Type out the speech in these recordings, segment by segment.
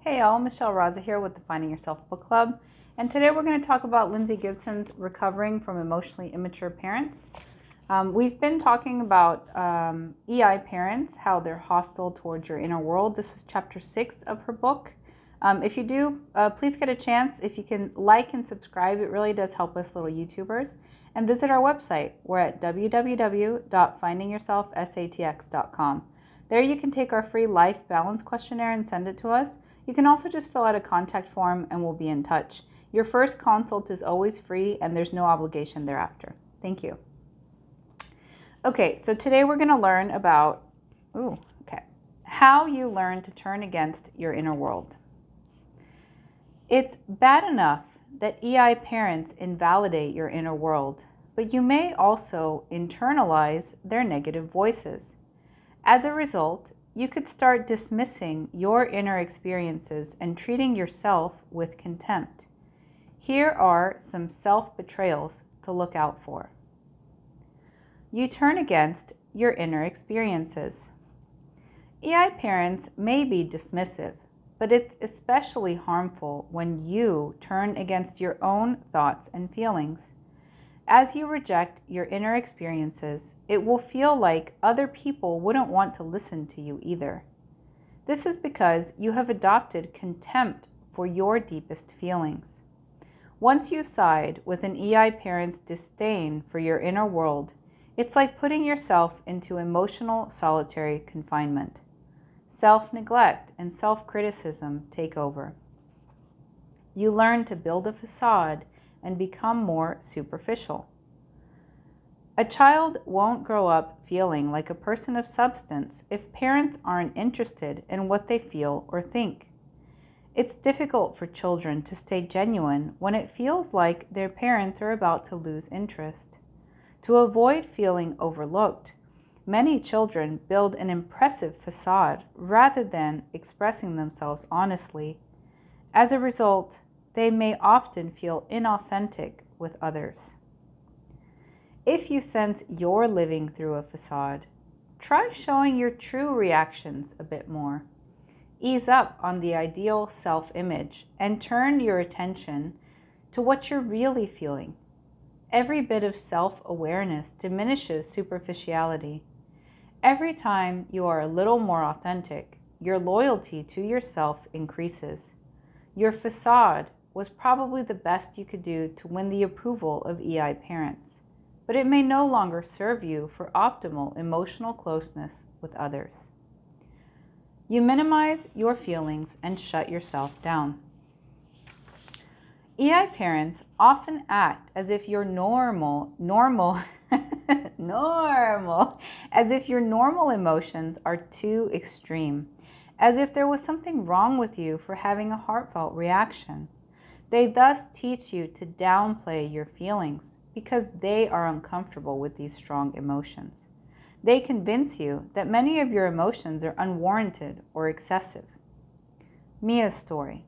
Hey all, Michelle Raza here with the Finding Yourself Book Club, and today we're going to talk about Lindsay Gibson's Recovering from Emotionally Immature Parents. We've been talking about EI parents, how they're hostile towards your inner world. This is chapter 6 of her book. If you do, please get a chance. If you can like and subscribe, it really does help us little YouTubers. And visit our website. We're at www.findingyourselfsatx.com. There you can take our free life balance questionnaire and send it to us. You can also just fill out a contact form and we'll be in touch. Your first consult is always free and there's no obligation thereafter. Thank you. Okay, so today we're going to learn about how you learn to turn against your inner world. It's bad enough that EI parents invalidate your inner world, but you may also internalize their negative voices. As a result, you could start dismissing your inner experiences and treating yourself with contempt. Here are some self-betrayals to look out for. You turn against your inner experiences. EI parents may be dismissive, but it's especially harmful when you turn against your own thoughts and feelings. As you reject your inner experiences, it will feel like other people wouldn't want to listen to you either. This is because you have adopted contempt for your deepest feelings. Once you side with an EI parent's disdain for your inner world, it's like putting yourself into emotional solitary confinement. Self-neglect and self-criticism take over. You learn to build a facade and become more superficial. A child won't grow up feeling like a person of substance if parents aren't interested in what they feel or think. It's difficult for children to stay genuine when it feels like their parents are about to lose interest. To avoid feeling overlooked, many children build an impressive facade rather than expressing themselves honestly. As a result, they may often feel inauthentic with others. If you sense you're living through a facade, try showing your true reactions a bit more. Ease up on the ideal self-image and turn your attention to what you're really feeling. Every bit of self-awareness diminishes superficiality. Every time you are a little more authentic, your loyalty to yourself increases. Your facade was probably the best you could do to win the approval of EI parents, but it may no longer serve you for optimal emotional closeness with others. You minimize your feelings and shut yourself down. EI parents often act as if your normal, as if your normal emotions are too extreme, as if there was something wrong with you for having a heartfelt reaction. They thus teach you to downplay your feelings because they are uncomfortable with these strong emotions. They convince you that many of your emotions are unwarranted or excessive. Mia's story.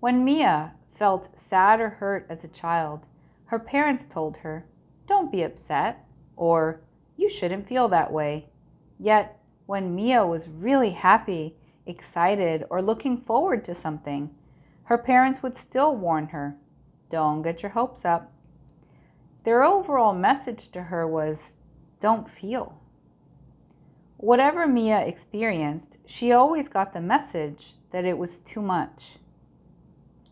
When Mia felt sad or hurt as a child, her parents told her, "Don't be upset," or "You shouldn't feel that way." Yet, when Mia was really happy, excited, or looking forward to something, her parents would still warn her, "Don't get your hopes up." Their overall message to her was, "Don't feel." Whatever Mia experienced, she always got the message that it was too much.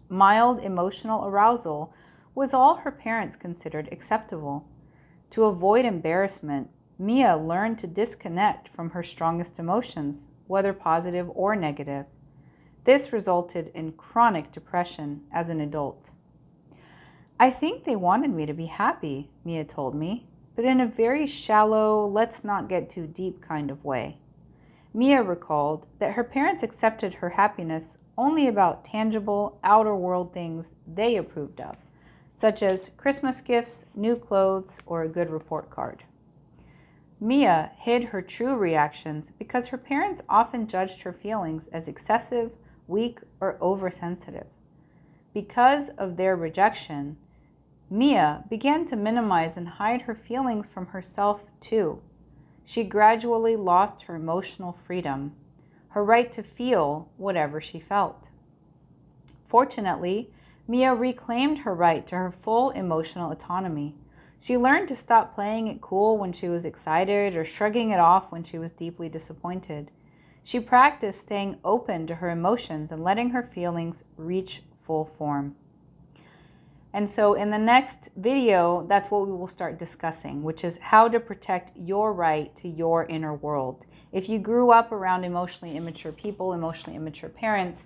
Mild emotional arousal was all her parents considered acceptable. To avoid embarrassment, Mia learned to disconnect from her strongest emotions, whether positive or negative. This resulted in chronic depression as an adult. "I think they wanted me to be happy," Mia told me, but in a very shallow, let's not get too deep kind of way. Mia recalled that her parents accepted her happiness only about tangible, outer world things they approved of, such as Christmas gifts, new clothes, or a good report card. Mia hid her true reactions because her parents often judged her feelings as excessive, weak, or oversensitive. Because of their rejection, Mia began to minimize and hide her feelings from herself too. She gradually lost her emotional freedom. her right to feel whatever she felt. Fortunately, Mia reclaimed her right to her full emotional autonomy. She learned to stop playing it cool when she was excited or shrugging it off when she was deeply disappointed. She practiced staying open to her emotions and letting her feelings reach full form. And so in the next video, that's what we will start discussing, which is how to protect your right to your inner world. If you grew up around emotionally immature people, emotionally immature parents,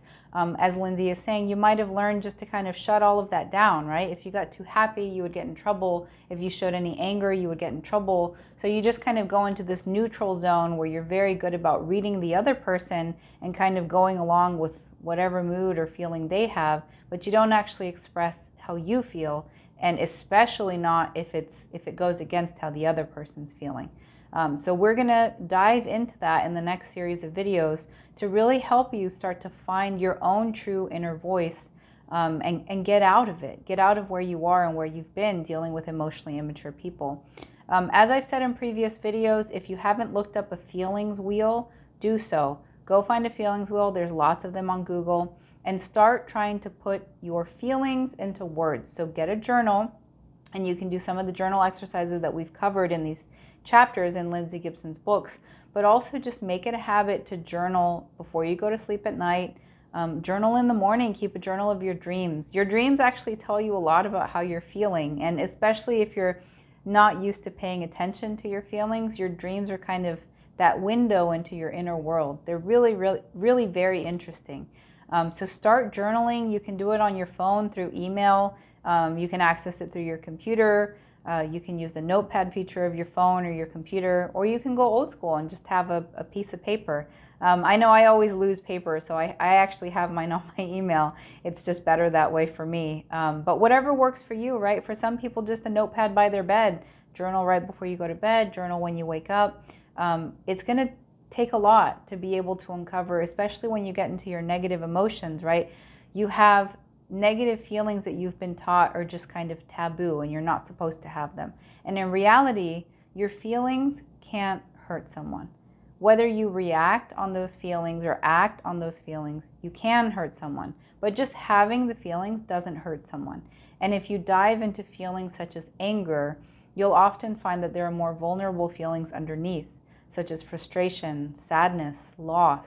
as Lindsay is saying, you might have learned just to kind of shut all of that down, right? If you got too happy, you would get in trouble. If you showed any anger, you would get in trouble. So you just kind of go into this neutral zone where you're very good about reading the other person and kind of going along with whatever mood or feeling they have, but you don't actually express how you feel, and especially not if it goes against how the other person's feeling. So we're going to dive into that in the next series of videos to really help you start to find your own true inner voice, and get out of it. Get out of where you are and where you've been dealing with emotionally immature people. As I've said in previous videos, if you haven't looked up a feelings wheel, do so. Go find a feelings wheel. There's lots of them on Google. And start trying to put your feelings into words. So get a journal, and you can do some of the journal exercises that we've covered in these chapters in Lindsay Gibson's books, but also just make it a habit to journal before you go to sleep at night. Journal in the morning. Keep a journal of your dreams. Your dreams actually tell you a lot about how you're feeling, and especially if you're not used to paying attention to your feelings, your dreams are kind of that window into your inner world. They're really, really, really very interesting. So start journaling. You can do it on your phone through email. You can access it through your computer. You can use the notepad feature of your phone or your computer, or you can go old school and just have a piece of paper. I know I always lose paper, so I actually have mine on my email. It's just better that way for me. But whatever works for you, right? For some people, just a notepad by their bed. Journal right before you go to bed. Journal when you wake up. It's going to take a lot to be able to uncover, especially when you get into your negative emotions, right? You have negative feelings that you've been taught are just kind of taboo and you're not supposed to have them. And in reality, your feelings can't hurt someone. Whether you react on those feelings or act on those feelings, you can hurt someone. But just having the feelings doesn't hurt someone. And if you dive into feelings such as anger, you'll often find that there are more vulnerable feelings underneath, such as frustration, sadness, loss.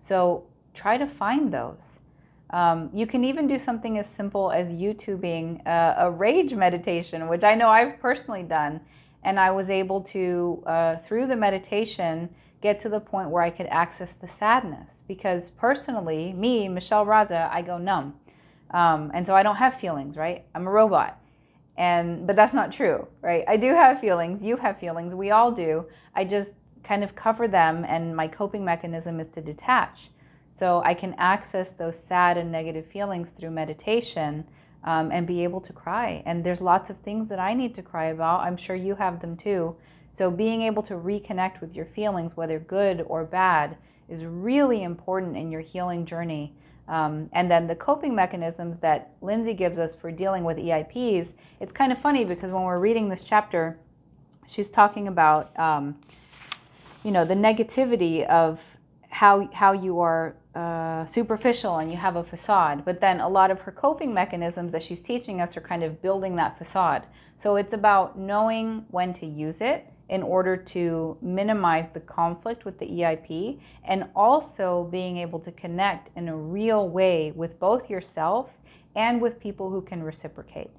So try to find those. You can even do something as simple as YouTubing a rage meditation, which I know I've personally done. And I was able to, through the meditation, get to the point where I could access the sadness. Because personally, me, Michelle Raza, I go numb. And so I don't have feelings, right? I'm a robot. But that's not true, right? I do have feelings. You have feelings. We all do. I just kind of cover them, and my coping mechanism is to detach. So I can access those sad and negative feelings through meditation, and be able to cry. And there's lots of things that I need to cry about. I'm sure you have them too. So being able to reconnect with your feelings, whether good or bad, is really important in your healing journey. And then the coping mechanisms that Lindsay gives us for dealing with EIPs, it's kind of funny because when we're reading this chapter, she's talking about the negativity of how you are superficial and you have a facade. But then a lot of her coping mechanisms that she's teaching us are kind of building that facade. So it's about knowing when to use it in order to minimize the conflict with the EIP, and also being able to connect in a real way with both yourself and with people who can reciprocate.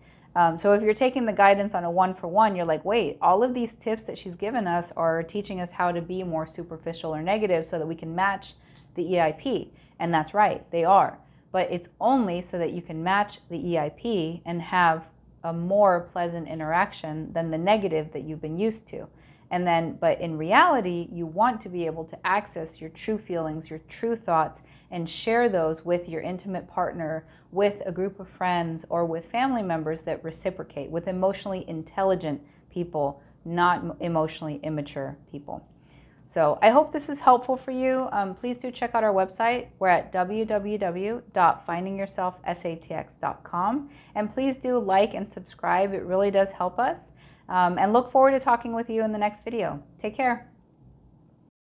So if you're taking the guidance on a one-for-one, you're like, wait, all of these tips that she's given us are teaching us how to be more superficial or negative so that we can match the EIP. And that's right, they are. But it's only so that you can match the EIP and have a more pleasant interaction than the negative that you've been used to. But in reality, you want to be able to access your true feelings, your true thoughts, and share those with your intimate partner, with a group of friends, or with family members that reciprocate, with emotionally intelligent people, not emotionally immature people. So I hope this is helpful for you. Please do check out our website. We're at www.findingyourselfsatx.com. And please do like and subscribe. It really does help us. And look forward to talking with you in the next video. Take care.